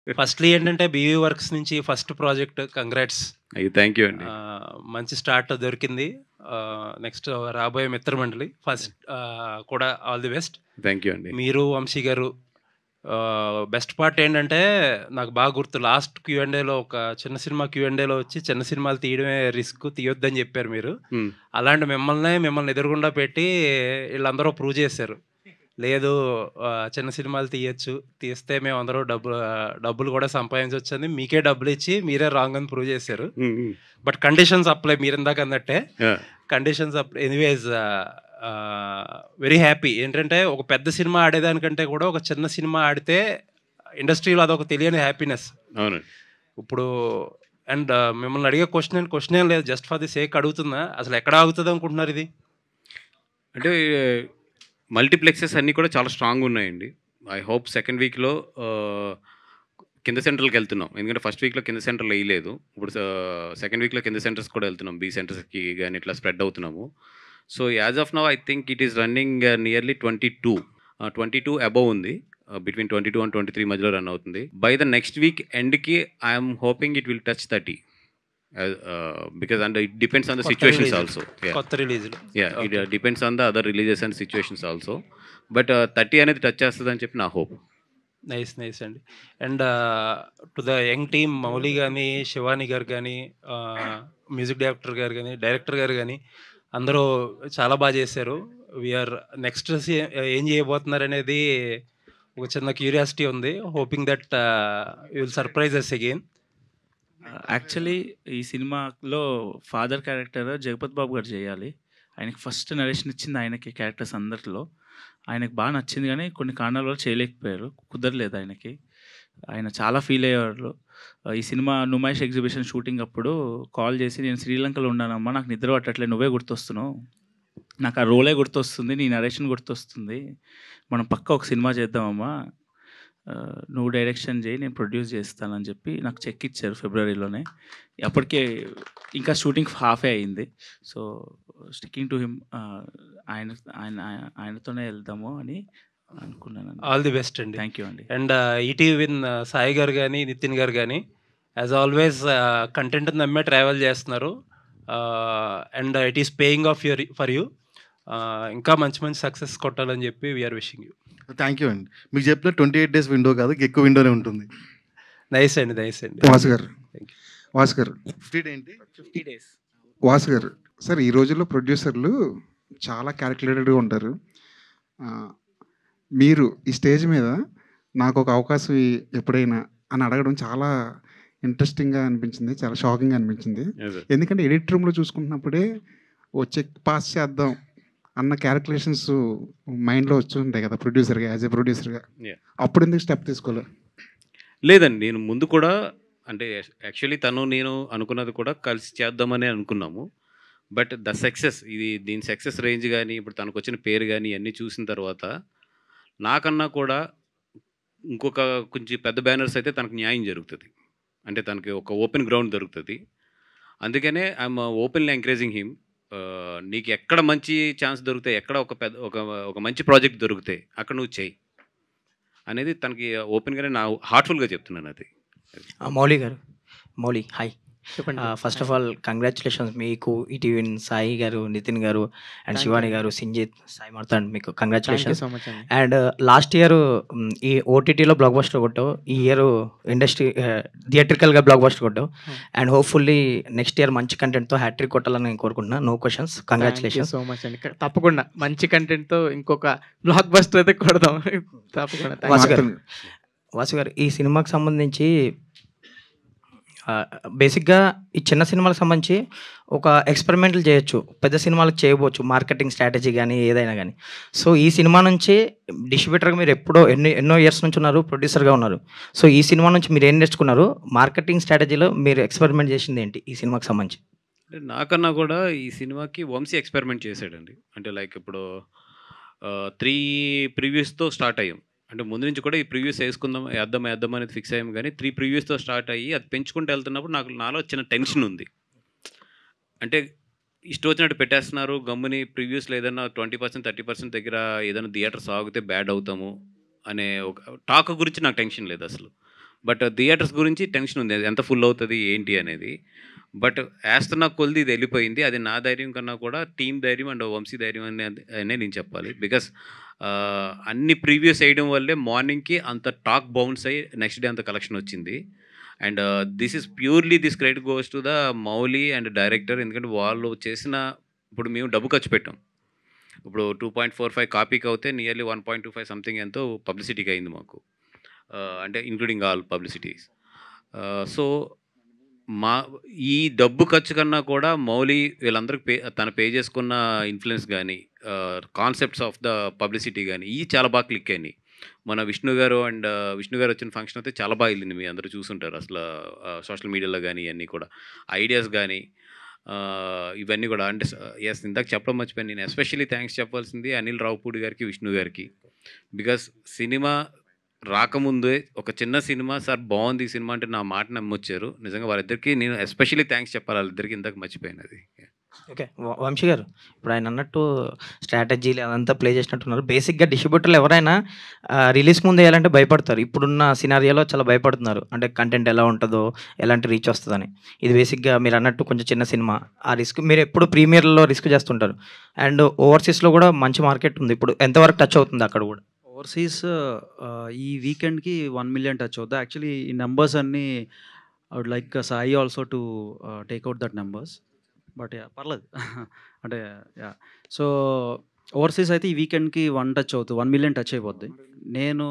Firstly ఏంటంటే 'BV works' నుంచి first project congrats. అయ్యో! థ్యాంక్ యూ అండి. మంచి స్టార్ట్ దొరికింది. నెక్స్ట్ రాబోయే మిత్రమండలి కూడా all the best. Thank you అండి. మీరు, వంశీ గారు బెస్ట్ పార్ట్ ఏంటంటే నాకు బాగా గుర్తు లాస్ట్ క్యూఎండేలో ఒక చిన్న సినిమా క్యూఎండేలో వచ్చి చిన్న సినిమాలు తీయడమే రిస్క్ తీయొద్దని చెప్పారు మీరు. హ్మ్. అలాంటి మిమ్మల్ని ఎదురుగుండా పెట్టి వీళ్ళందరూ ప్రూవ్ చేశారు. లేదు చిన్న సినిమాలు తీయొచ్చు. తీస్తే మేమందరూ డబ్బులు కూడా సంపాదించొచ్చని మీకే డబ్బులిచ్చి మీరే రాంగ్ అని ప్రూవ్ చేశారు. హ్మ్. హ్మ్. బట్ కండిషన్స్ అప్లై మీరిందాక అన్నట్టే. Yeah! Conditions anyways very happy. ఏంటంటే ఒక పెద్ద సినిమా ఆడేదానికంటే కూడా ఒక చిన్న సినిమా ఆడితే ఇండస్ట్రీలో అదొక తెలియని హ్యాపీనెస్. అవునండి. ఇప్పుడు అండ్ మిమ్మల్ని అడిగే క్వెషన్ ఏం లేదు. జస్ట్ ఫర్ ది సేక్ అడుగుతున్నా. అసలు ఎక్కడ ఆగుతది అనుకుంటున్నారు ఇది? అంటే మల్టీప్లెక్సెస్ అన్నీ కూడా చాలా స్ట్రాంగ్‌గా ఉన్నాయండి. ఐ హోప్ సెకండ్ వీక్‌లో కింద సెంటర్‌లకి వెళ్తున్నాం. ఎందుకంటే ఫస్ట్ వీక్‌లో కింద సెంటర్‌లు ఎయలేదు. ఇప్పుడు సెకండ్ వీక్‌లో కింద సెంటర్స్ కూడా వెళ్తున్నాం. బి సెంటర్స్‌కి గాని ఇట్లా స్ప్రెడ్ అవుతున్నాము. So, as of now I think it is running nearly 22 above ఉంది. బిట్వీన్ 22 అండ్ 23 మధ్యలో రన్ అవుతుంది. బై ద నెక్స్ట్ వీక్ ఎండ్‌కి I'm hoping it will touch 30. Because and it depends on the situations also. Yeah. కొత్త రిలీజ్‌లు. Yeah, okay. it depends on the other releases and situations also. But 30 అనేది touch చేస్తదని చెప్పి నా hope. Nice అండి. And to the young team Mouli గాని, శివాని గారు గాని, music director గారు గాని అందరూ చాలా బా చేశారు. నెక్స్ట్ ఏం చేయబోతున్నారనేది ఒక చిన్న క్యూరియాసిటీ ఉంది. Hoping that you will surprise us again. Actually ఈ సినిమాలో ఫాదర్ క్యారెక్టర్ జగపతి బాబు గారు చేయాలి. ఆయనకి ఫస్ట్ నరేషన్ ఇచ్చింది ఆయనకి క్యారెక్టర్స్ అందరిలో. ఆయనకు బాగా నచ్చింది కానీ కొన్ని కారణాల వల్ల చేయలేకపోయారు. కుదరలేదు ఆయనకి. ఆయన చాలా ఫీల్ అయ్యేవారు. ఈ సినిమా నుమాయిష్ ఎగ్జిబిషన్ షూటింగ్ అప్పుడు కాల్ చేసి, నేను శ్రీలంకలో ఉన్నానమ్మా, నాకు నిద్ర పట్టట్లేదు, నువ్వే గుర్తొస్తున్నావు, నాకు ఆ రోలే గుర్తొస్తుంది, నీ నరేషన్ గుర్తొస్తుంది, మనం పక్క ఒక సినిమా చేద్దామమ్మా, నువ్వు డైరెక్షన్ చేయి, నేను ప్రొడ్యూస్ చేస్తానని చెప్పి నాకు చెక్ ఇచ్చారు ఫిబ్రవరిలోనే. అప్పటికే ఇంకా షూటింగ్ హాఫే అయింది. సో స్టిక్కింగ్ టు హిమ్, ఆయన ఆయన ఆయనతోనే వెళ్దాము అని అనుకున్నాను. ఆల్ ది బెస్ట్ అండి. థ్యాంక్ యూ అండి. అండ్ ఈటీవీ విన్ సాయి గారు కానీ, నితిన్ గారు కానీ యాజ్ ఆల్వేస్ కంటెంట్ నమ్మే ట్రావెల్ చేస్తున్నారు. And it is paying off for you. ఇంకా మంచి సక్సెస్ కొట్టాలని చెప్పి we're wishing you. Thank you అండి. మీకు చెప్పిన 28 days విండో కాదు, ఎక్కువ విండోనే ఉంటుంది. నైస్ అండి. వాసు గారు, థ్యాంక్ యూ. వాసు గారు 50 ఏంటి 50 days. వాసు గారు సార్, ఈ రోజుల్లో ప్రొడ్యూసర్లు చాలా క్యాలిక్యులేటెడ్గా ఉంటారు. మీరు ఈ స్టేజ్ మీద నాకు ఒక అవకాశం ఎప్పుడైనా అని అడగడం చాలా ఇంట్రెస్టింగ్గా అనిపించింది, చాలా షాకింగ్గా అనిపించింది. ఎందుకంటే ఎడిట్ రూమ్లో చూసుకుంటున్నప్పుడే ఓ చెక్ పాస్ చేద్దాం అన్న క్యాలిక్యులేషన్స్ మైండ్లో వచ్చి ఉంటాయి కదా ప్రొడ్యూసర్గా, యాజ్ ఏ ప్రొడ్యూసర్గా. అప్పుడు ఎందుకు స్టెప్ తీసుకోలేదు? లేదండి, నేను ముందు కూడా అంటే యాక్చువల్లీ నేను అనుకున్నది కూడా కలిసి చేద్దామని అనుకున్నాము. బట్ దీని సక్సెస్ రేంజ్ కానీ, ఇప్పుడు తనకు వచ్చిన పేరు కానీ అన్నీ చూసిన తర్వాత నాకన్నా కూడా ఇంకొక కొంచెం పెద్ద బ్యానర్స్ అయితే తనకు న్యాయం జరుగుతుంది. అంటే తనకి ఒక ఓపెన్ గ్రౌండ్ దొరుకుతుంది. అందుకనే ఐఎమ్ ఓపెన్లీ ఎంకరేజింగ్ హిమ్. నీకు ఎక్కడ మంచి ఛాన్స్ దొరికితే, ఎక్కడ ఒక మంచి ప్రాజెక్ట్ దొరికితే అక్కడ నువ్వు చెయ్యి అనేది తనకి ఓపెన్గానే నా హార్ట్ఫుల్గా చెప్తున్నాను. అది మౌలి హాయ్, చెప్పండి. ఫస్ట్ ఆఫ్ ఆల్ కంగ్రాచులేషన్స్ మీకు, ఈటీవీ సాయి గారు, నితిన్ గారు అండ్ శివాని గారు, సింజిత్, సాయి మార్తాండ్, మీకు కంగ్రాచులేషన్స్. అండ్ లాస్ట్ ఇయర్ ఈ ఓటీటీలో బ్లాక్ బస్టర్ కొట్టావు, ఈ ఇయర్ ఇండస్ట్రీ థియేట్రికల్గా బ్లాక్ బస్టర్ కొట్టావు. అండ్ హోప్ఫుల్లీ నెక్స్ట్ ఇయర్ మంచి కంటెంట్తో హ్యాట్రిక్ కొట్టాలని నేను కోరుకుంటున్నాను. No questions, congratulations. So much అండి. తప్పకుండా మంచి కంటెంట్తో ఇంకొక బ్లాక్ బస్టర్ అయితే కొడదాం తప్పకుండా. వాసు గారు, ఈ సినిమాకి సంబంధించి బేసిక్గా ఈ చిన్న సినిమాలకు సంబంధించి ఒక ఎక్స్పెరిమెంట్లు చేయొచ్చు, పెద్ద సినిమాలకు చేయవచ్చు, మార్కెటింగ్ స్ట్రాటజీ కానీ ఏదైనా కానీ. సో ఈ సినిమా నుంచి డిస్ట్రిబ్యూటర్గా మీరు ఎన్నో ఇయర్స్ నుంచి ఉన్నారు, ప్రొడ్యూసర్గా ఉన్నారు. సో ఈ సినిమా నుంచి మీరు ఏం నేర్చుకున్నారు? మార్కెటింగ్ స్ట్రాటజీలో మీరు ఎక్స్పెరిమెంట్ చేసింది ఏంటి ఈ సినిమాకి సంబంధించి? అంటే నాకన్నా కూడా ఈ సినిమాకి వంశీ ఎక్స్పెరిమెంట్ చేశాడండి. అంటే లైక్ ఇప్పుడు 3 ప్రివ్యూస్తో స్టార్ట్ అయ్యాం. అంటే ముందు నుంచి కూడా ఈ ప్రివ్యూస్ వేద్దాం అనేది ఫిక్స్ అయ్యాం. కానీ 3 ప్రివ్యూస్తో స్టార్ట్ అయ్యి అది పెంచుకుంటూ వెళ్తున్నప్పుడు నాలో చిన్న టెన్షన్ ఉంది. అంటే ఇష్టం వచ్చినట్టు పెట్టేస్తున్నారు, గమ్ముని ప్రివ్యూస్లో ఏదైనా 20% 30% దగ్గర ఏదైనా థియేటర్ సాగితే బ్యాడ్ అవుతాము అనే ఒక టాక్ గురించి నాకు టెన్షన్ లేదు అసలు. బట్ థియేటర్స్ గురించి టెన్షన్ ఉంది, అది ఎంత ఫుల్ అవుతుంది ఏంటి అనేది. బట్ వేస్తున్న కొలిది ఇది వెళ్ళిపోయింది. అది నా ధైర్యం కన్నా కూడా టీం ధైర్యం అండ్ వంశీ ధైర్యం అనే నేను చెప్పాలి. బికాస్ అన్ని ప్రీవియస్ వేయడం వల్లే మార్నింగ్కి అంత టాక్ బౌన్స్ అయ్యి నెక్స్ట్ డే అంత కలెక్షన్ వచ్చింది. And this is purely this credit goes to the Mouli and director. ఎందుకంటే వాళ్ళు చేసిన, ఇప్పుడు మేము డబ్బు ఖర్చు పెట్టాం. ఇప్పుడు 2.45 కాపీకి అవుతే నియర్లీ 1.25 సంథింగ్ ఎంతో పబ్లిసిటీకి అయింది మాకు, అంటే ఇంక్లూడింగ్ ఆల్ పబ్లిసిటీస్. సో ఈ డబ్బు ఖర్చు కన్నా కూడా మౌలి వీళ్ళందరికీ తను పే చేసుకున్న ఇన్ఫ్లుయెన్స్ కానీ, కాన్సెప్ట్స్ ఆఫ్ ద పబ్లిసిటీ కానీ ఇవి చాలా బాగా క్లిక్ అయినాయి. మన విష్ణు గారు వచ్చిన ఫంక్షన్ అయితే చాలా బాగా వెళ్ళింది, మీ అందరూ చూసుంటారు. అసలు సోషల్ మీడియాలో కానీ ఇవన్నీ కూడా ఐడియాస్ కానీ ఇవన్నీ కూడా. అంటే ఎస్, ఇందాక చెప్పడం మర్చిపోయాను, నేను ఎస్పెషల్లీ థ్యాంక్స్ చెప్పాల్సింది అనిల్ రావుపూడి గారికి, విష్ణు గారికి. బికాస్ సినిమా రాకముందే ఒక చిన్న సినిమా సార్ బాగుంది ఈ సినిమా అంటే నా మాట నమ్మొచ్చారు. నిజంగా వాళ్ళిద్దరికి నేను ఎస్పెషల్లీ థ్యాంక్స్ చెప్పాలి, వాళ్ళిద్దరికి ఇందాక మర్చిపోయాను అది. ఓకే, వంశీ గారు ఇప్పుడు ఆయన అన్నట్టు స్ట్రాటజీలు అదంతా ప్లే చేసినట్టున్నారు. బేసిక్గా డిస్ట్రిబ్యూటర్లు ఎవరైనా రిలీజ్ ముందు వేయాలంటే భయపడతారు. ఇప్పుడున్న సినారియోలో చాలా భయపడుతున్నారు, అంటే కంటెంట్ ఎలా ఉంటుందో, ఎలాంటి రీచ్ వస్తుందని. ఇది బేసిక్గా మీరు అన్నట్టు కొంచెం చిన్న సినిమా, ఆ రిస్క్ మీరు ఎప్పుడు ప్రీమియర్లో రిస్క్ చేస్తుంటారు. అండ్ ఓవర్సీస్లో కూడా మంచి మార్కెట్ ఉంది. ఇప్పుడు ఎంతవరకు టచ్ అవుతుంది అక్కడ కూడా? ఓవర్సీస్ ఈ వీకెండ్కి 1 million టచ్ అవుతుంది. యాక్చువల్లీ ఈ నెంబర్స్ అన్నీ I would like Sai also to take out that numbers. But yeah పర్లేదు అంటే యా. సో ఓవర్సీస్ అయితే ఈ వీకెండ్కి 1 million టచ్ అయిపోద్ది. నేను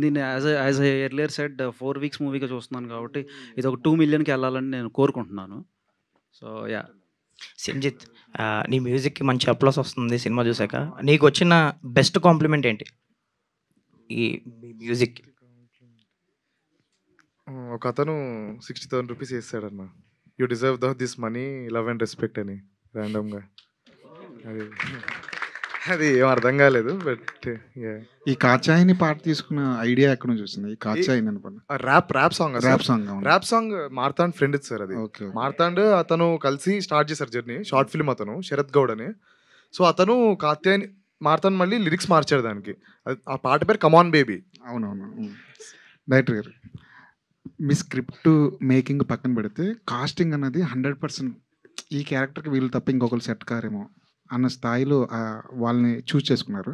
దీన్ని యాజ్ ఎర్లియర్ సెడ్ 4 weeks మూవీగా చూస్తున్నాను కాబట్టి ఇది ఒక 2 millionకి వెళ్ళాలని నేను కోరుకుంటున్నాను. So yeah. సింజిత్, నీ మ్యూజిక్కి మంచి అప్లాస్ వస్తుంది సినిమా చూసాక. నీకు వచ్చిన బెస్ట్ కాంప్లిమెంట్ ఏంటి ఈ మ్యూజిక్? ఒక అతను 60,000 రూపీస్ వేస్తాడన్న, you deserve this money, love and respect అని ర్యాండమ్గా. అది ఏం అర్థం కాలేదు. బట్ ఈ కాచాయిని పాట తీసుకున్న ఐడియా ఎక్కడ నుంచి వచ్చింది? ఈ కాచాయిని అనుకున్నా rap song Marthand friend sir. అది ఓకే. మార్తాండ్ అతను కలిసి స్టార్ట్ చేశారు జర్నీ, షార్ట్ ఫిల్మ్. అతను శరత్ గౌడ్ అని. సో అతను కాత్యాయని మార్తాండ్ మళ్ళీ లిరిక్స్ మార్చాడు దానికి. ఆ పాట పేరు కమాన్ బేబీ. అవునవును. డైరెక్టర్ గారు, మీ స్క్రిప్ట్ మేకింగ్ పక్కన పెడితే కాస్టింగ్ అన్నది 100% ఈ క్యారెక్టర్కి వీళ్ళు తప్ప ఇంకొకరు సెట్ కారేమో అన్న స్థాయిలో వాళ్ళని చూస్ చేసుకున్నారు.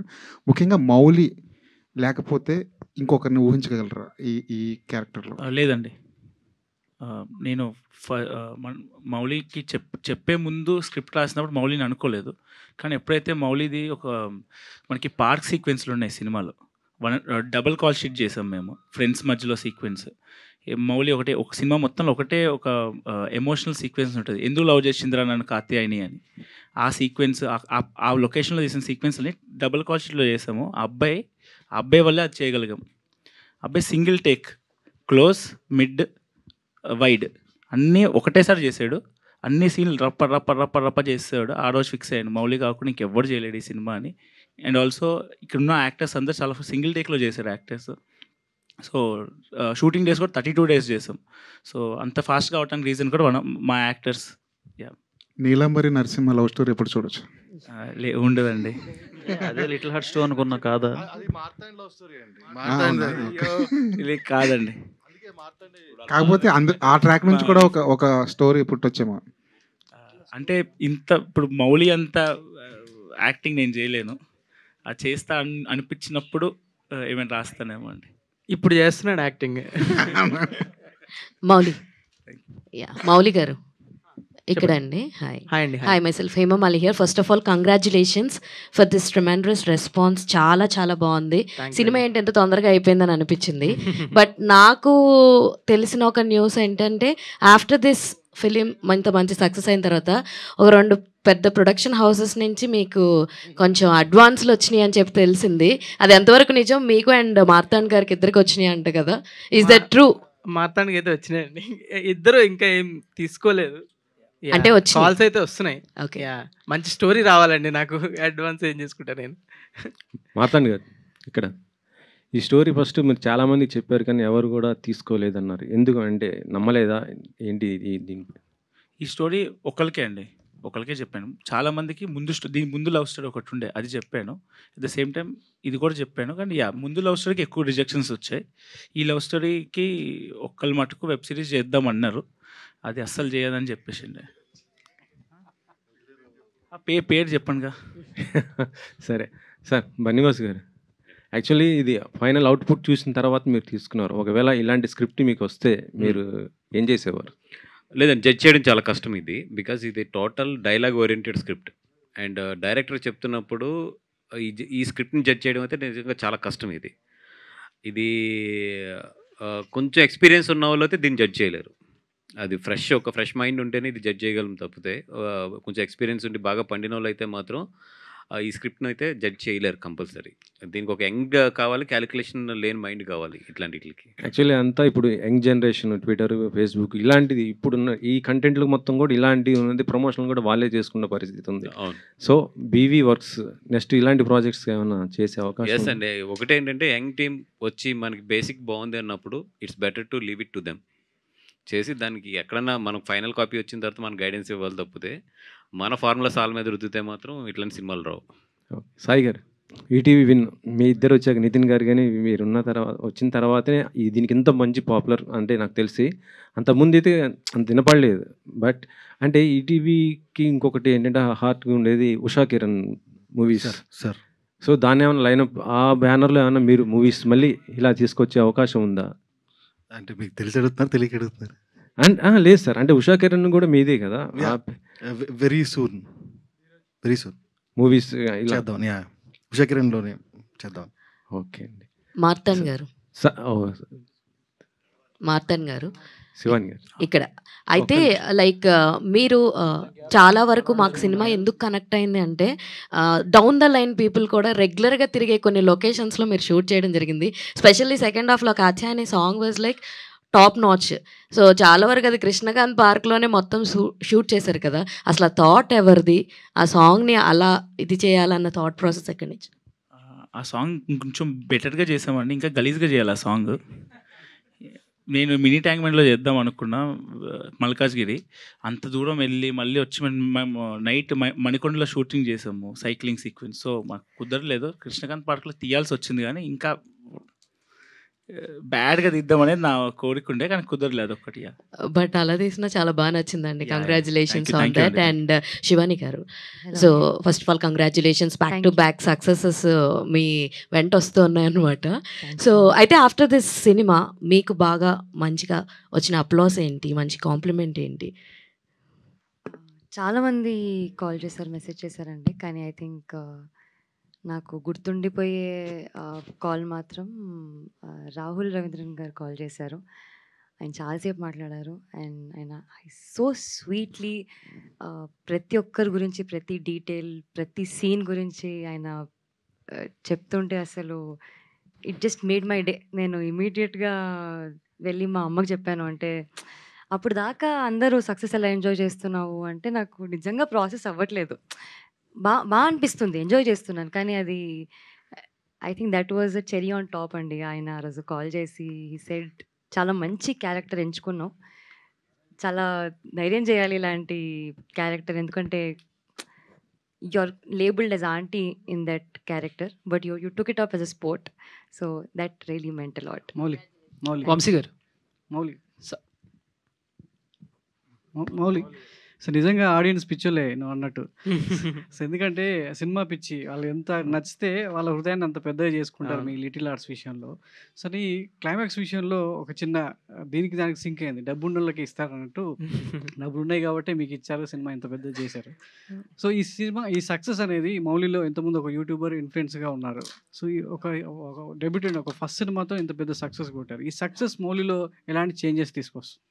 ముఖ్యంగా మౌలి లేకపోతే ఇంకొకరిని ఊహించగలరా ఈ క్యారెక్టర్లో? లేదండి, నేను మౌలికి చెప్పే ముందు స్క్రిప్ట్ రాసినప్పుడు మౌలిని అనుకోలేదు. కానీ ఎప్పుడైతే మౌలిది మనకి పార్క్ సీక్వెన్స్లు ఉన్నాయి సినిమాలో, డబుల్ కాల్ షీట్ చేసాం మేము, ఫ్రెండ్స్ మధ్యలో సీక్వెన్స్. మౌలి ఒక సినిమా మొత్తంలో ఒక ఎమోషనల్ సీక్వెన్స్ ఉంటుంది, ఎందుకు లవ్ చేసిందిరా నన్ను కాత్యాయని అని. ఆ సీక్వెన్స్, ఆ లొకేషన్లో చేసిన సీక్వెన్స్ని డబుల్ కాల్ షీట్లో చేసాము. ఆ అబ్బాయి వల్లే అది చేయగలిగాం. అబ్బాయి single take, close, mid, wide అన్నీ ఒకటేసారి చేసాడు. అన్ని సీన్లు రప్ప చేసాడు. ఆ రోజు ఫిక్స్ అయ్యాను, మౌలి కాకుండా ఇంకెవ్వరు చేయలేడు ఈ సినిమా అని. అండ్ ఆల్సో ఇక్కడున్న యాక్టర్స్ అందరూ చాలా సింగిల్ టేక్లో చేశారు యాక్టర్స్. సో షూటింగ్ డేస్ కూడా 32 days చేసాం. సో అంత ఫాస్ట్గా అవడానికి రీజన్ కూడా మా actors. Neelambari Narasimha love story ఎప్పుడు చూడొచ్చు? ఉండదండి, అదే లిటిల్ హార్ట్ స్టోరీ అనుకున్నా కాదా? కాదండి. కాకపోతే ఆ ట్రాక్ నుంచి కూడా ఒక స్టోరీ పుట్టొచ్చేమో. అంటే ఇప్పుడు మౌలి అంత యాక్టింగ్ నేను చేయలేను, అది చేస్తా అనిపించినప్పుడు ఏమైనా రాస్తానేమో అండి. ఇప్పుడు చేస్తున్నాడు యాక్టింగ్ మౌలి గారు ఇక్కడ అండి. Hi myself Hema Mali here. First of all congratulations for this tremendous response. చాలా చాలా బాగుంది. సినిమా ఏంటి ఎంత తొందరగా అయిపోయిందని అనిపించింది. బట్ నాకు తెలిసిన ఒక న్యూస్ ఏంటంటే ఆఫ్టర్ దిస్ ఫిలిం ఇంత మంచి సక్సెస్ అయిన తర్వాత ఒక 2 పెద్ద ప్రొడక్షన్ హౌసెస్ నుంచి మీకు కొంచెం అడ్వాన్స్లు వచ్చినాయి అని చెప్పి తెలిసింది. అది ఎంతవరకు నిజం? మీకు అండ్ మార్తాండ్ గారికి ఇద్దరికి వచ్చినాయి అంట కదా, ఈజ్ దట్ ట్రూ? మార్తాండ్కి అయితే వచ్చినాయండి, ఇద్దరు ఇంకా ఏం తీసుకోలేదు. అంటే కాల్స్ అయితే వస్తున్నాయి. ఓకే, మంచి స్టోరీ రావాలండి నాకు, అడ్వాన్స్ ఏం చేసుకుంటా నేను. మార్తాండ్ గారు, ఇక్కడ ఈ స్టోరీ ఫస్ట్ మీరు చాలామంది చెప్పారు కానీ ఎవరు కూడా తీసుకోలేదన్నారు. ఎందుకు అంటే నమ్మలేదా ఏంటి? ఈ స్టోరీ ఒకరికే అండి, ఒకరికే చెప్పాను. చాలామందికి దీని ముందు లవ్ స్టోరీ ఒకటి ఉండే, అది చెప్పాను. అట్ ద సేమ్ టైం ఇది కూడా చెప్పాను. కానీ ముందు లవ్ స్టోరీకి ఎక్కువ రిజెక్షన్స్ వచ్చాయి. ఈ లవ్ స్టోరీకి ఒక్కళ్ళు మటుకు వెబ్ సిరీస్ చేద్దామన్నారు, అది అస్సలు చేయదని చెప్పేసిండే. పేరు చెప్పండిగా. సరే సార్, బన్నీవాస్ గారు, యాక్చువల్లీ ఇది ఫైనల్ అవుట్పుట్ చూసిన తర్వాత మీరు తీసుకున్నారు. ఒకవేళ ఇలాంటి స్క్రిప్ట్ మీకు వస్తే మీరు ఏం చేసేవారు? లేదండి, జడ్జ్ చేయడం చాలా కష్టం ఇది. బికాజ్ ఇది total dialogue oriented script. And director చెప్తున్నప్పుడు ఈ స్క్రిప్ట్ని జడ్జ్ చేయడం అయితే నిజంగా చాలా కష్టం. ఇది కొంచెం ఎక్స్పీరియన్స్ ఉన్న వాళ్ళు అయితే దీన్ని జడ్జ్ చేయలేరు. అది ఒక ఫ్రెష్ మైండ్ ఉంటేనే ఇది జడ్జ్ చేయగలం తప్పితే కొంచెం ఎక్స్పీరియన్స్ ఉండి బాగా పండిన వాళ్ళు అయితే మాత్రం ఈ స్క్రిప్ట్ని అయితే జడ్జ్ చేయలేరు కంపల్సరీ. దీనికి ఒక యంగ్ కావాలి, క్యాలిక్యులేషన్ లేని మైండ్ కావాలి ఇట్లాంటికి. యాక్చువల్లీ అంతా ఇప్పుడు యంగ్ జనరేషన్, ట్విట్టర్, ఫేస్బుక్ ఇలాంటిది ఇప్పుడున్న ఈ కంటెంట్లు మొత్తం కూడా ఇలాంటివి ఉన్నది, ప్రమోషన్ కూడా వాళ్ళే చేసుకున్న పరిస్థితి ఉంది. సో బీవీ వర్క్స్ నెక్స్ట్ ఇలాంటి ప్రాజెక్ట్స్ ఏమైనా చేసే అవకాశం? ఎస్ అండి, ఒకటేంటంటే యంగ్ టీమ్ వచ్చి మనకి బేసిక్ బాగుంది అన్నప్పుడు it's better to leave it to them చేసి దానికి ఎక్కడన్నా మనకు ఫైనల్ కాపీ వచ్చిన తర్వాత మన గైడెన్స్ ఇవ్వాలి తప్పితే మన ఫార్ములా సాల్ మీద రుద్దితే మాత్రం ఇట్లాంటి సినిమాలు రావు. సాయి గారు, ఈటీవీ విన్ మీ ఇద్దరు వచ్చాక నితిన్ గారు కానీ మీరు వచ్చిన తర్వాతనే దీనికి ఇంత మంచి పాపులర్ అంటే నాకు తెలిసి అంతకుముందు అయితే అంత వినపడలేదు. బట్ అంటే ఈటీవీకి ఇంకొకటి ఏంటంటే హార్ట్గా ఉండేది Usha Kiran movies sir. So దాన్ని ఏమైనా లైనప్ ఆ బ్యానర్లో ఏమైనా మీరు మూవీస్ మళ్ళీ ఇలా తీసుకొచ్చే అవకాశం ఉందా? అంటే మీకు తెలిసి అడుగుతున్నారు, తెలియక అడుగుతున్నారు? అండ్ లేదు సార్, అంటే ఉషా కిరణ్ కూడా మీదే కదా. వెరీ సూన్ మూవీస్ చేద్దాం, ఉషా కిరణ్లోనే చేద్దాం. ఓకే అండి. మార్తాండ్ గారు, మార్తాండ్ గారు శివాని గారు ఇక్కడ అయితే లైక్ మీరు చాలా వరకు మాకు సినిమా ఎందుకు కనెక్ట్ అయింది అంటే డౌన్ ద లైన్ పీపుల్ కూడా రెగ్యులర్గా తిరిగే కొన్ని లొకేషన్స్లో మీరు షూట్ చేయడం జరిగింది. స్పెషల్లీ సెకండ్ హాఫ్లో కాచాయని song was like top notch. So చాలా వరకు అది కృష్ణకాంత్ పార్క్లోనే మొత్తం షూట్ చేశారు కదా. అసలు ఆ థాట్ ఎవరిది? ఆ సాంగ్ని అలా ఇది చేయాలన్న థాట్ ప్రాసెస్ ఎక్కడి నుంచి? ఆ సాంగ్ కొంచెం బెటర్గా చేసామండి, ఇంకా గలీజ్గా చేయాలి ఆ సాంగ్. నేను మినీ ట్యాంక్మెంట్లో చేద్దాం అనుకున్నా, మల్కాజ్గిరి అంత దూరం వెళ్ళి మళ్ళీ వచ్చి మేము నైట్ మణికొండలో షూటింగ్ చేసాము, సైక్లింగ్ సీక్వెన్స్. సో మాకు కుదరలేదు, కృష్ణకాంత్ పార్క్లో తీయాల్సి వచ్చింది. కానీ ఇంకా బ్యాడ్గా తీద్దామనేది నా కోరిక ఉండే, కానీ కుదరలేదు ఒక్కటి. బట్ అలా తీసినా చాలా బాగా నచ్చిందండి. Congratulations on that. And Shivani garu, so first of all congratulations, back to back successes మీ వెంట వస్తూ ఉన్నాయన్నమాట. సో అయితే ఆఫ్టర్ దిస్ సినిమా మీకు బాగా మంచిగా వచ్చిన అప్లాస్ ఏంటి, మంచి కాంప్లిమెంట్ ఏంటి? చాలామంది కాల్ చేశారు, మెసేజ్ చేశారండి. కానీ ఐ థింక్ నాకు గుర్తుండిపోయే కాల్ మాత్రం రాహుల్ రవీంద్రన్ గారు కాల్ చేశారు. ఆయన చాలాసేపు మాట్లాడారు. అండ్ ఆయన సో స్వీట్లీ ప్రతి ఒక్కరి గురించి, ప్రతి డీటెయిల్, ప్రతి సీన్ గురించి ఆయన చెప్తుంటే అసలు it just made my day. నేను ఇమీడియట్గా వెళ్ళి మా అమ్మకి చెప్పాను. అంటే అప్పుడు దాకా అందరూ సక్సెస్ ఎలా ఎంజాయ్ చేస్తున్నావు అంటే నాకు నిజంగా ప్రాసెస్ అవ్వట్లేదు. బాగా అనిపిస్తుంది, ఎంజాయ్ చేస్తున్నాను. కానీ అది I think that was a cherry on top అండి. ఆయన ఆ రోజు కాల్ చేసి హీ సెడ్, చాలా మంచి క్యారెక్టర్ ఎంచుకున్నావు, చాలా ధైర్యం చేయాలి ఇలాంటి క్యారెక్టర్, ఎందుకంటే you are labelled as aunty in that character, but you took it up as a sport. So that really meant a lot. Vamsi గారు, మౌలి సో నిజంగా ఆడియన్స్ పిచ్చోలే నువ్వు అన్నట్టు. సో ఎందుకంటే సినిమా పిచ్చి, వాళ్ళు ఎంత నచ్చితే వాళ్ళ హృదయాన్ని అంత పెద్దగా చేసుకుంటారు మీ లిటిల్ ఆర్ట్స్ విషయంలో. సో నీ క్లైమాక్స్ విషయంలో ఒక చిన్న దీనికి దానికి సింక్ అయింది, డబ్బు ఉన్నోళ్ళకి ఇస్తారన్నట్టు. డబ్బులు ఉన్నాయి కాబట్టి మీకు ఇచ్చారు, సినిమా ఇంత పెద్దగా చేశారు. సో ఈ సినిమా, ఈ సక్సెస్ అనేది మౌలిలో ఎంతమంది ఒక యూట్యూబర్ ఇన్ఫ్లుయెన్స్గా ఉన్నారు. సో ఈ ఒక డెబ్యూటెంట్ ఒక ఫస్ట్ సినిమాతో ఇంత పెద్ద సక్సెస్ కొట్టారు. ఈ సక్సెస్ మౌలిలో ఎలాంటి చేంజెస్ తీసుకొస్తుంది?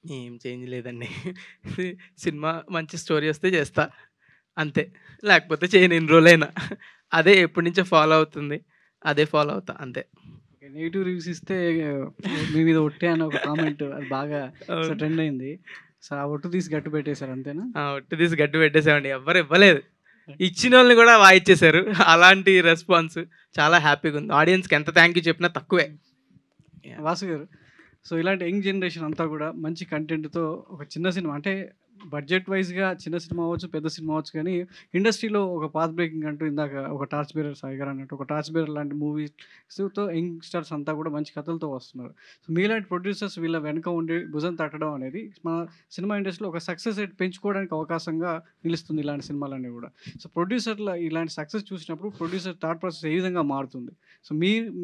ఏం చేంజ్ లేదండి. సినిమా మంచి స్టోరీ వస్తే చేస్తా అంతే, లేకపోతే చేయను. ఎన్ని రోజులైనా అదే ఎప్పటి నుంచో ఫాలో అవుతుంది, అదే ఫాలో అవుతా అంతే. నెగిటివ్ రివ్యూస్ ఇస్తే మీ మీద ఒట్టే అని ఒక కామెంట్ అది బాగా ట్రెండ్ అయింది. సో ఆ ఒట్టు తీసి గట్టు పెట్టేశారు అంతేనా? ఒట్టు తీసి గట్టు పెట్టేసామండి, ఎవ్వరు ఇవ్వలేదు. ఇచ్చిన వాళ్ళని కూడా వాయిచ్చేశారు. అలాంటి రెస్పాన్స్ చాలా హ్యాపీగా ఉంది. ఆడియన్స్కి ఎంత థ్యాంక్ యూ చెప్పినా తక్కువే. వాసు గారు, సో ఇలాంటి యంగ్ జనరేషన్ అంతా కూడా మంచి కంటెంట్తో ఒక చిన్న సినిమా, అంటే బడ్జెట్ వైజ్‌గా చిన్న సినిమా అవ్వచ్చు, పెద్ద సినిమా అవ్వచ్చు కానీ ఇండస్ట్రీలో ఒక పాత్ బ్రేకింగ్ అంటూ ఇందాక ఒక టార్చ్ బేరర్ సాయి గారు అన్నట్టు ఒక టార్చ్ బేరర్ లాంటి మూవీస్‌తో యంగ్‌స్టర్స్ అంతా కూడా మంచి కథలతో వస్తున్నారు. సో మీలాంటి ప్రొడ్యూసర్స్ వీళ్ళ వెనక ఉండి భుజం తట్టడం అనేది మన సినిమా ఇండస్ట్రీలో ఒక సక్సెస్ రేట్ పెంచుకోవడానికి అవకాశంగా నిలుస్తుంది ఇలాంటి సినిమాలన్నీ కూడా. సో ప్రొడ్యూసర్ల ఇలాంటి సక్సెస్ చూసినప్పుడు ప్రొడ్యూసర్ థాట్ ప్రాసెస్ ఏ విధంగా మారుతుంది? సో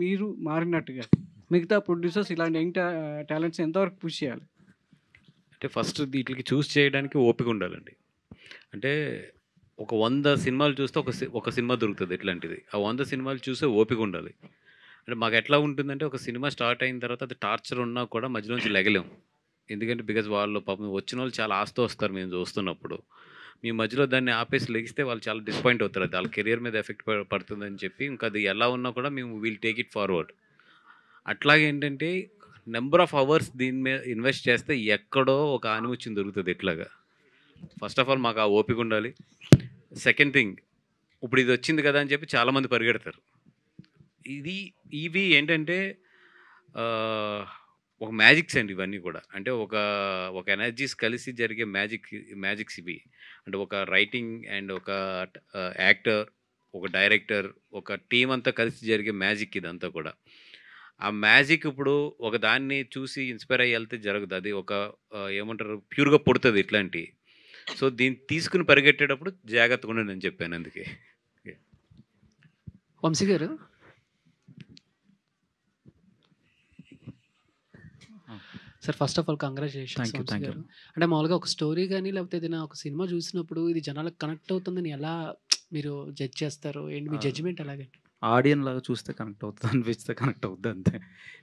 మీరు మారినట్టుగా మిగతా ప్రొడ్యూసర్స్ ఇలాంటి యంగ్ టాలెంట్స్‌ని ఎంతవరకు పుష్ చేయాలి? అంటే ఫస్ట్ వీటికి చూస్ చేయడానికి ఓపిక ఉండాలండి. అంటే ఒక 100 సినిమాలు చూస్తే ఒక సినిమా దొరుకుతుంది ఇట్లాంటిది. ఆ 100 సినిమాలు చూసే ఓపిక ఉండాలి. అంటే మాకు ఎట్లా ఉంటుందంటే ఒక సినిమా స్టార్ట్ అయిన తర్వాత అది టార్చర్ ఉన్నా కూడా మధ్యలోంచి లెగలేము. ఎందుకంటే బికాజ్ వాళ్ళు పాపం వచ్చిన వాళ్ళు చాలా ఆస్తి వస్తారు మేము చూస్తున్నప్పుడు. మీ మధ్యలో దాన్ని ఆపేసి లెగిస్తే వాళ్ళు చాలా డిసప్పాయింట్ అవుతారు. అది వాళ్ళ కెరియర్ మీద ఎఫెక్ట్ పడుతుందని చెప్పి ఇంకా అది ఎలా ఉన్నా కూడా మేము విల్ టేక్ ఇట్ ఫార్వర్డ్. అట్లాగే ఏంటంటే నెంబర్ ఆఫ్ అవర్స్ దీని మీద ఇన్వెస్ట్ చేస్తే ఎక్కడో ఒక ఆనిముత్యం దొరుకుతుంది ఇట్లాగా. ఫస్ట్ ఆఫ్ ఆల్ మాకు ఆ ఓపిక ఉండాలి. సెకండ్ థింగ్, ఇప్పుడు ఇది వచ్చింది కదా అని చెప్పి చాలామంది పరిగెడతారు. ఇవి ఏంటంటే ఒక మ్యాజిక్స్ అండి ఇవన్నీ కూడా. అంటే ఒక ఎనర్జీస్ కలిసి జరిగే మ్యాజిక్స్ ఇవి. అంటే ఒక రైటింగ్ అండ్ ఒక యాక్టర్, ఒక డైరెక్టర్, ఒక టీం అంతా కలిసి జరిగే మ్యాజిక్ ఇదంతా కూడా. ఆ మ్యాజిక్ ఇప్పుడు ఒక దాన్ని చూసి ఇన్స్పైర్ అయ్యి వెళ్తే జరగదు. అది ఒక ఏమంటారు ప్యూర్గా పుడుతుంది ఇట్లాంటి. సో దీన్ని తీసుకుని పరిగెట్టేటప్పుడు జాగ్రత్తగా ఉండండి అని చెప్పాను అందుకే. వంశీ గారు, sir first of all congratulations Vamsi గారు. అంటే మామూలుగా ఒక స్టోరీ కానీ లేకపోతే ఏదైనా ఒక సినిమా చూసినప్పుడు ఇది జనాలకు కనెక్ట్ అవుతుందని ఎలా మీరు జడ్జ్ చేస్తారు? ఏంటి మీ జడ్జిమెంట్ ఎలాగండి? ఆడియన్ లాగా చూస్తే కనెక్ట్ అవుతుంది, అనిపిస్తే కనెక్ట్ అవుద్ది అంతే.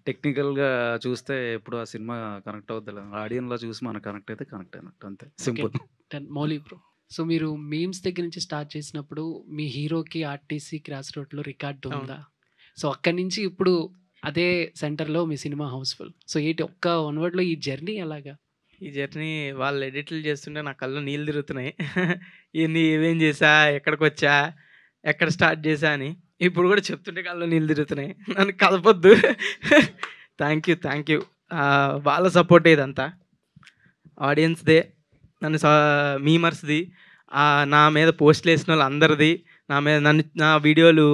టెక్నికల్గా చూస్తే ఎప్పుడు ఆ సినిమా కనెక్ట్ అవుద్ది. ఆడియన్లా చూసి మనకు కనెక్ట్ అయితే కనెక్ట్ అయినట్టు అంతే, సింపుల్. మౌలి బ్రో, సో మీరు మీమ్స్ దగ్గర నుంచి స్టార్ట్ చేసినప్పుడు మీ హీరోకి ఆర్టీసీ క్రాస్ రోడ్లో రికార్డు ఉందా? సో అక్కడి నుంచి ఇప్పుడు అదే సెంటర్లో మీ సినిమా హౌస్ఫుల్. సో ఒక్క 1 వర్డ్లో ఈ జర్నీ ఎలాగా? ఈ జర్నీ వాళ్ళు ఎడిట్లు చేస్తుంటే నా కళ్ళు నీళ్ళు తిరుగుతున్నాయి. ఏమేం చేసా, ఎక్కడికి వచ్చా, ఎక్కడ స్టార్ట్ చేశా అని ఇప్పుడు కూడా చెప్తుంటే కళ్ళు నీళ్ళు తిరుగుతున్నాయి. నన్ను కలపొద్దు. Thank you. వాళ్ళ సపోర్ట్ ఇదంతా, ఆడియన్స్దే, నన్ను మీమర్స్ది, నా మీద పోస్టులు వేసిన వాళ్ళు అందరిది, నా వీడియోలు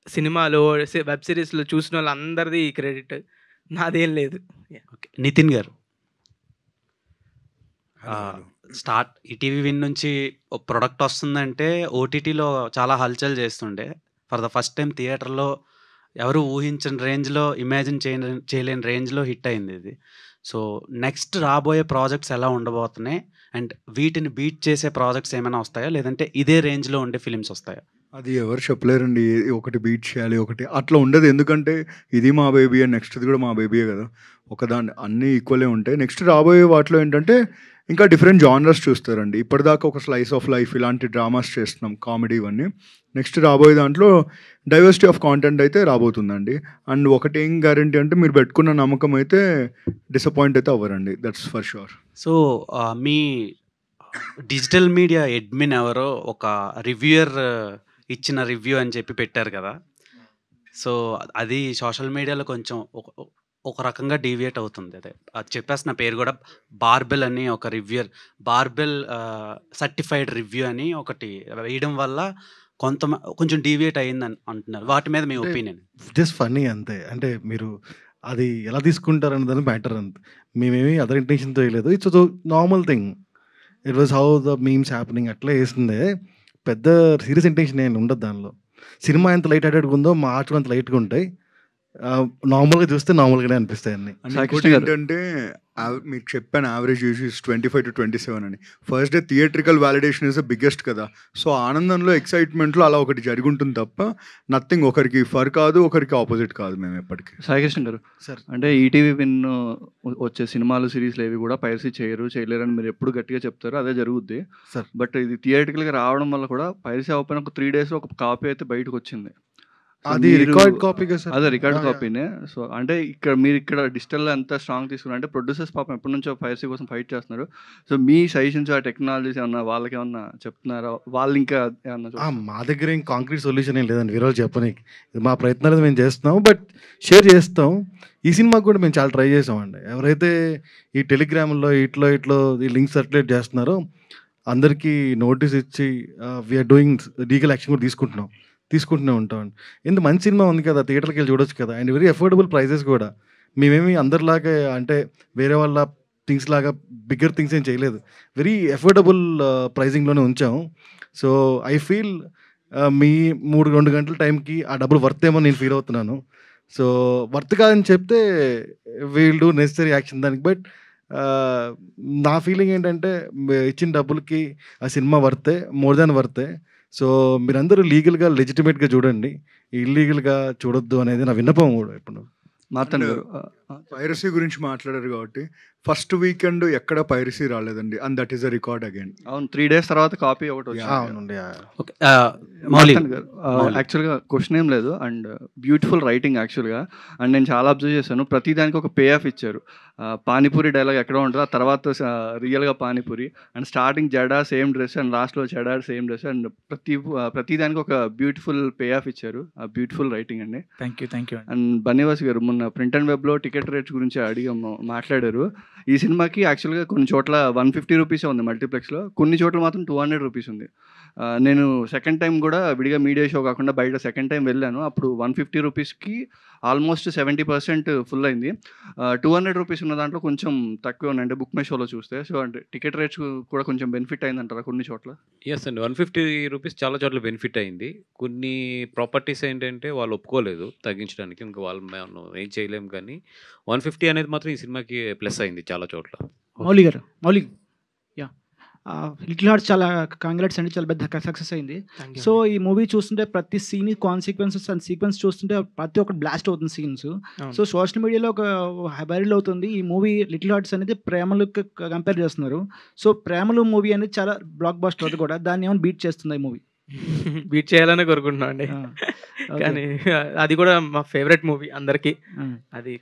సినిమాలు వెబ్ సిరీస్లో చూసిన వాళ్ళు అందరిది క్రెడిట్, నాదేం లేదు. నితిన్ గారు, ఈటీవీ విన్ నుంచి ప్రొడక్ట్ వస్తుందంటే ఓటీటీలో చాలా హల్చల్ చేస్తుండే. ఫర్ ద ఫస్ట్ టైం థియేటర్లో ఎవరు ఊహించిన రేంజ్లో, ఇమాజిన్ చేయలేని రేంజ్లో హిట్ అయింది ఇది. సో నెక్స్ట్ రాబోయే ప్రాజెక్ట్స్ ఎలా ఉండబోతున్నాయి అండ్ వీటిని బీట్ చేసే ప్రాజెక్ట్స్ ఏమైనా వస్తాయా, లేదంటే ఇదే రేంజ్లో ఉండే ఫిలిమ్స్ వస్తాయా? అది ఎవరు చెప్పలేరండి. ఒకటి బీట్ చేయాలి, ఒకటి అట్లా ఉండదు. ఎందుకంటే ఇది మా బేబీ అండ్ నెక్స్ట్ది కూడా మా బేబీయే కదా. ఒకదాన్ని అన్నీ ఈక్వలే ఉంటాయి. నెక్స్ట్ రాబోయే వాటిలో ఏంటంటే ఇంకా డిఫరెంట్ జానర్స్ చూస్తారండి. ఇప్పటిదాకా ఒక స్లైస్ ఆఫ్ లైఫ్ ఇలాంటి డ్రామాస్ చేస్తున్నాం, కామెడీ ఇవన్నీ. నెక్స్ట్ రాబోయే దాంట్లో డైవర్సిటీ ఆఫ్ కాంటెంట్ అయితే రాబోతుందండి. అండ్ ఒకటి ఏం గ్యారంటీ అంటే మీరు పెట్టుకున్న నమ్మకం అయితే డిసప్పాయింట్ అయితే అవ్వరండి, దట్స్ ఫర్ షూర్. సో మీ డిజిటల్ మీడియా అడ్మిన్ ఎవరో ఒక రివ్యూయర్ ఇచ్చిన రివ్యూ అని చెప్పి పెట్టారు కదా. సో అది సోషల్ మీడియాలో కొంచెం ఒక రకంగా డీవియేట్ అవుతుంది. అదే అది చెప్పేసిన పేరు కూడా బార్బెల్ అని ఒక రివ్యూయర్, బార్బెల్ సర్టిఫైడ్ రివ్యూ అని ఒకటి వేయడం వల్ల కొంచెం డీవియేట్ అయ్యిందని అంటున్నారు. వాటి మీద మీ ఒపీనియన్? జస్ట్ ఫన్నీ అంతే. అంటే మీరు అది ఎలా తీసుకుంటారని దాని మ్యాటర్ అంతే. మేమేమి అదర్ ఇంటెన్షన్తో వేయలేదు. It's normal thing. It was how the memes happening అట్లా వేసిందే. పెద్ద సీరియస్ ఇంటెన్షన్ ఏమి ఉండదు దానిలో. సినిమా ఎంత లైట్ హార్టెడ్గా ఉందో మా ఆర్ట్ అంత లైట్గా ఉంటాయి. నార్మల్గా చూస్తే నార్మల్గానే అనిపిస్తాయి అన్ని. ఏంటంటే మీకు చెప్పాను యావరేజ్ యూజ్ 25 to 27 అని. First day theatrical validation is the biggest కదా. సో ఆనందంలో, ఎక్సైట్మెంట్లో అలా ఒకటి జరిగి ఉంటుంది తప్ప నథింగ్ ఒకరికి ఫర్ కాదు, ఒకరికి ఆపోజిట్ కాదు. మేము ఎప్పటికీ సాయికృష్ణ గారు సార్, అంటే ఈటీవీ విన్ వచ్చే సినిమాలు సిరీస్లు ఏవి కూడా పైరసీ చేయలేరు అని మీరు ఎప్పుడు గట్టిగా చెప్తారు, అదే జరుగుద్ది సార్. బట్ ఇది థియేట్రికల్గా రావడం వల్ల కూడా పైరసీ అవ్వకపోయినా ఒక 3 days ఒక కాపీ అయితే బయటకు వచ్చింది. సో అది మీరు రికార్డ్ కాపీగా సార్? అదే రికార్డ్ యా, యా. కాపీనే. సో అంటే మీరు ఇక్కడ డిజిటల్ అంతా స్ట్రాంగ్ తీసుకున్నారు అంటే ప్రొడ్యూసర్స్ పాపం ఎప్పటి నుంచో పైరసీ కోసం ఫైట్ చేస్తున్నారు. సో మీ సజెషన్స్ ఆ టెక్నాలజీస్ ఏమన్నా వాళ్ళకి ఏమన్నా చెప్తున్నారా? వాళ్ళు ఇంకా ఏమన్నా చూస్తారా? మా దగ్గర ఏం కాంక్రీట్ సొల్యూషన్ ఏం లేదండి వేరే వాళ్ళు చెప్పనీకి. ఇది మా ప్రయత్నాలు మేము చేస్తున్నాం, బట్ షేర్ చేస్తాం. ఈ సినిమాకి కూడా మేము చాలా ట్రై చేసామండి. ఎవరైతే ఈ టెలిగ్రామ్లో ఇట్లో ఈ లింక్ సర్క్యులేట్ చేస్తున్నారో అందరికీ నోటీస్ ఇచ్చి వీఆర్ డూయింగ్ లీగల్ యాక్షన్ కూడా తీసుకుంటూనే ఉంటామండి. ఇంత మంచి సినిమా ఉంది కదా, థియేటర్కి వెళ్ళి చూడొచ్చు కదా, అండ్ వెరీ అఫోర్డబుల్ ప్రైజెస్ కూడా. మేమేమి అందరిలాగా అంటే వేరే వాళ్ళ థింగ్స్ లాగా బిగ్గర్ థింగ్స్ ఏం చేయలేదు. వెరీ అఫోర్డబుల్ ప్రైజింగ్లోనే ఉంచాము. సో ఐ ఫీల్ మీ 2 గంటల టైంకి ఆ డబ్బులు వర్త్ ఏమో నేను ఫీల్ అవుతున్నాను. సో వర్త్ కాదని చెప్తే వీల్ డూ నెసరీ యాక్షన్ దానికి. బట్ నా ఫీలింగ్ ఏంటంటే ఇచ్చిన డబ్బులకి ఆ సినిమా వర్తే, మోర్ దాన్ వర్తే. సో మీరందరూ లీగల్గా లెజిటిమేట్గా చూడండి, ఇల్లీగల్గా చూడొద్దు అనేది నా విన్నపం కూడా. ఇప్పుడు మార్తన్ గారు పైరసీ గురించి మాట్లాడారు కాబట్టి ఫస్ట్ వీకెండ్ ఎక్కడ పైరసీ రాలేదండి, and that is a record again. అవును, 3 days తర్వాత కాపీ ఒకటి వచ్చింది. అవునండి. ఓకే, మౌలి మార్తన్ గారు యాక్చువల్గా క్వశ్చన్ ఏం లేదు, అండ్ బ్యూటిఫుల్ రైటింగ్ యాక్చువల్గా. అండ్ నేను చాలా అబ్జర్వ్ చేశాను, ప్రతి దానికి ఒక పే ఆఫ్ ఇచ్చారు. పానీపూరి డైలాగ్ ఎక్కడో ఉంటుంది, ఆ తర్వాత రియల్గా పానీపూరి, అండ్ స్టార్టింగ్ జడా సేమ్ డ్రెస్, అండ్ లాస్ట్లో జడా సేమ్ డ్రెస్, అండ్ ప్రతి దానికి ఒక బ్యూటిఫుల్ పే ఆఫ్ ఇచ్చారు. ఆ బ్యూటిఫుల్ రైటింగ్ అండి. Thank you. అండ్ బన్నీవాస్ గారు మొన్న ప్రింట్ అండ్ వెబ్లో టికెట్ రేట్స్ గురించి మాట్లాడారు. ఈ సినిమాకి యాక్చువల్గా కొన్ని చోట్ల 150 రూపీసే ఉంది మల్టీప్లెక్స్లో, కొన్ని చోట్ల మాత్రం 200 రూపీస్ ఉంది. నేను సెకండ్ టైం కూడా విడిగా మీడియా షో కాకుండా బయట సెకండ్ టైం వెళ్ళాను. అప్పుడు 150 రూపీస్కి ఆల్మోస్ట్ 70% ఫుల్ అయింది. 200 రూపీస్ ఉన్న దాంట్లో కొంచెం తక్కువ ఉన్నాయి, అంటే బుక్ మై షోలో చూస్తే. సో అంటే టికెట్ రేట్స్ కూడా కొంచెం బెనిఫిట్ అయిందంటారా కొన్ని చోట్ల? ఎస్ అండి, 150 రూపీస్ చాలా చోట్ల బెనిఫిట్ అయింది. కొన్ని ప్రాపర్టీస్ ఏంటంటే వాళ్ళు ఒప్పుకోలేదు తగ్గించడానికి, ఇంకా వాళ్ళు మనం ఏం చేయలేము. కానీ 150 అనేది మాత్రం ఈ సినిమాకి ప్లస్ అయింది చాలా చోట్ల. మౌలి గారు, యా, లిటిల్ హార్ట్స్ చాలా కాంగ్రాట్స్ అండి, చాలా పెద్ద సక్సెస్ అయింది. సో ఈ మూవీ చూస్తుంటే ప్రతి సీన్ కాన్సిక్వెన్సెస్ అండ్ సీక్వెన్స్ చూస్తుంటే ప్రతి ఒక్కటి బ్లాస్ట్ అవుతుంది సీన్స్. సో సోషల్ మీడియాలో ఒక వైరల్ అవుతుంది ఈ మూవీ లిటిల్ హార్ట్స్ అనేది ప్రేమలు కంపేర్ చేస్తున్నారు. సో ప్రేమలు మూవీ అనేది చాలా బ్లాక్ బస్టర్, అది కూడా దాన్ని ఏమైనా బీట్ చేస్తుంది ఈ మూవీ? బీట్ చేయాలని కోరుకుంటున్నాం అండి, కానీ అది కూడా మా ఫేవరెట్ మూవీ అందరికి. అది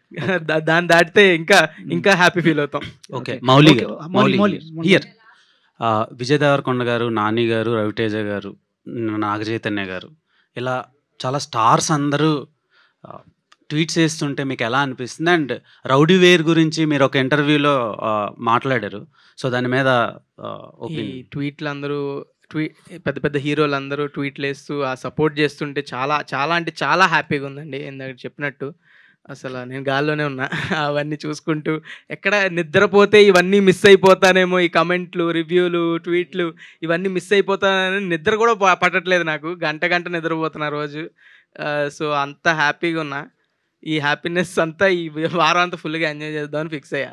దాన్ని దాటితే ఇంకా హ్యాపీ ఫీల్ అవుతాం. Okay, Mouli here. విజయ్ దేవరకొండ గారు, నాని గారు, రవితేజ గారు, నాగ చైతన్య గారు, ఇలా చాలా స్టార్స్ అందరూ ట్వీట్స్ చేస్తుంటే మీకు ఎలా అనిపిస్తుంది? అండ్ రౌడీ వేర్ గురించి మీరు ఒక ఇంటర్వ్యూలో మాట్లాడారు. సో దాని మీద ఈ ట్వీట్లు అందరూ పెద్ద పెద్ద హీరోలు అందరూ ట్వీట్లు వేస్తూ ఆ సపోర్ట్ చేస్తుంటే చాలా హ్యాపీగా ఉందండి. ఇందాక చెప్పినట్టు అసలు నేను గాల్లోనే ఉన్నా అవన్నీ చూసుకుంటూ. ఎక్కడ నిద్రపోతే ఇవన్నీ మిస్ అయిపోతానేమో, ఈ కమెంట్లు, రివ్యూలు, ట్వీట్లు ఇవన్నీ మిస్ అయిపోతానని నిద్ర కూడా పట్టట్లేదు నాకు. గంట నిద్రపోతున్నా రోజు. సో అంత హ్యాపీగా ఉన్నా. ఈ హ్యాపీనెస్ అంతా ఈ వారం అంతా ఫుల్గా ఎంజాయ్ చేద్దామని ఫిక్స్ అయ్యా.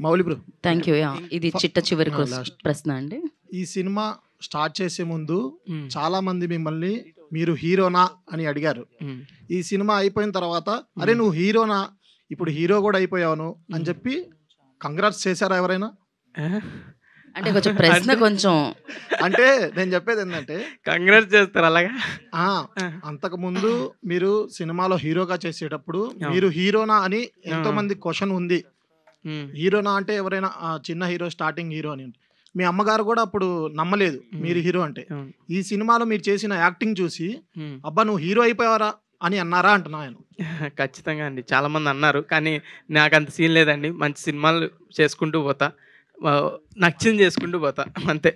Mouli bro, thank you. ఇది చివరి ప్రశ్న అండి. ఈ సినిమా స్టార్ట్ చేసే ముందు చాలా మంది మిమ్మల్ని మీరు హీరోనా అని అడిగారు. ఈ సినిమా అయిపోయిన తర్వాత అరే నువ్వు హీరోనా, ఇప్పుడు హీరో కూడా అయిపోయావును అని చెప్పి కంగ్రాట్స్ చేశారా ఎవరైనా? అంటే కొంచెం ప్రశ్న కొంచెం అంటే నేను చెప్పేది ఏంటంటే కంగ్రాట్స్ చేస్తారు అలాగా. అంతకు ముందు మీరు సినిమాలో హీరోగా చేసేటప్పుడు మీరు హీరోనా అని ఎంతో మంది క్వశ్చన్ ఉంది. హీరోనా అంటే ఎవరైనా చిన్న హీరో, స్టార్టింగ్ హీరో అని. మీ అమ్మగారు కూడా అప్పుడు నమ్మలేదు మీరు హీరో అంటే. ఈ సినిమాలో మీరు చేసిన యాక్టింగ్ చూసి అబ్బా నువ్వు హీరో అయిపోయావరా అని అన్నారా అంటున్నా నేను. ఖచ్చితంగా అండి, చాలా మంది అన్నారు. కానీ నాకు అంత సీన్ లేదండి. మంచి సినిమాలు చేసుకుంటూ పోతా, నచ్చింది చేసుకుంటూ పోతా అంతే.